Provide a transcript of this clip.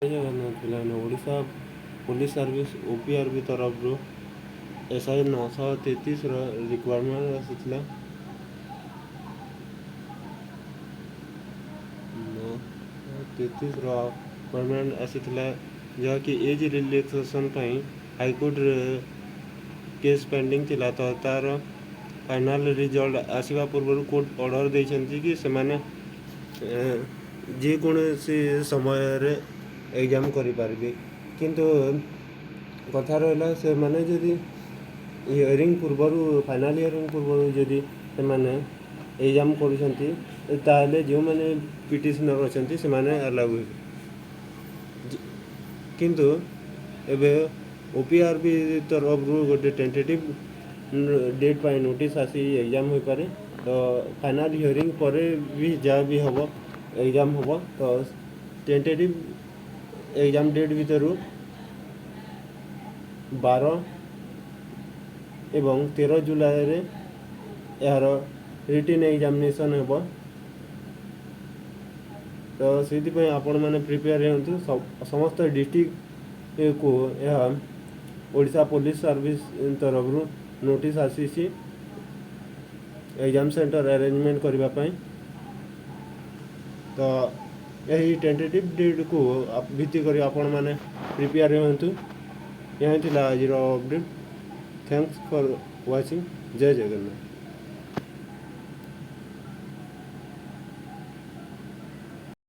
ଜୟ ଜଗନ୍ନାଥ ପିଲାମାନେ। Odisha police service OPRB ତରଫରୁ SI 933ର requirement ଆସିଥିଲା। 933ର ରିକ୍ୱାରମେଣ୍ଟ ଆସିଥିଲା, ଯାହାକି ଏଜ୍ ରିଲାକ୍ସେସନ୍ ପାଇଁ ହାଇକୋର୍ଟରେ କେସ୍ ପେଣ୍ଡିଂ ଥିଲା। ତ ତା'ର ଫାଇନାଲ୍ ରିଜଲ୍ଟ ଆସିବା ପୂର୍ବରୁ କୋର୍ଟ ଅର୍ଡ଼ର ଦେଇଛନ୍ତି କି ସେମାନେ ଯେକୌଣସି ସମୟରେ ଏକ୍ଜାମ୍ କରିପାରିବେ। କିନ୍ତୁ କଥା ରହିଲା, ସେମାନେ ଯଦି ହିୟରିଂ ପୂର୍ବରୁ ଫାଇନାଲ୍ ହିୟରିଂ ପୂର୍ବରୁ ଯଦି ସେମାନେ ଏକ୍ଜାମ୍ କରୁଛନ୍ତି, ତାହେଲେ ଯେଉଁମାନେ ପିଟିସନର୍ ଅଛନ୍ତି ସେମାନେ ଆଲାଉ ହେବେ। କିନ୍ତୁ ଏବେ OPRB ତରଫରୁ ଗୋଟେ ଟେଣ୍ଟେଟିଭ୍ ଡେଟ୍ ପାଇଁ ନୋଟିସ୍ ଆସି ଏକ୍ଜାମ୍ ହୋଇପାରେ। ତ ଫାଇନାଲ୍ ହିୟରିଂ ପରେ ବି ଯାହା ବି ହେବ ଏକ୍ଜାମ୍ ହେବ। ତ ଟେଣ୍ଟେଟିଭ୍ ଏକ୍ଜାମ୍ ଡେଟ୍ ଭିତରୁ 12 ଏବଂ 13 ଜୁଲାଇରେ ଏହାର ରିଟିନ୍ ଏକ୍ଜାମିନେସନ୍ ହେବ। ତ ସେଥିପାଇଁ ଆପଣମାନେ ପ୍ରିପେୟାର ହୁଅନ୍ତୁ। ସମସ୍ତ ଡିଷ୍ଟ୍ରିକ୍ଟକୁ ଏହା ଓଡ଼ିଶା ପୋଲିସ ସର୍ଭିସ ତରଫରୁ ନୋଟିସ୍ ଆସିଛି ଏକ୍ଜାମ୍ ସେଣ୍ଟର ଆରେଞ୍ଜମେଣ୍ଟ କରିବା ପାଇଁ। ତ ଏହି ଟେଣ୍ଟେଟିଭ୍ ଡେଟ୍କୁ ଭିତ୍ତି କରି ଆପଣମାନେ ପ୍ରିପେୟାର ହୁଅନ୍ତୁ। ଏହା ଥିଲା ଆଜିର ଅପଡ଼େଟ୍। Thanks for watching. ଜୟ ଜଗନ୍ନାଥ।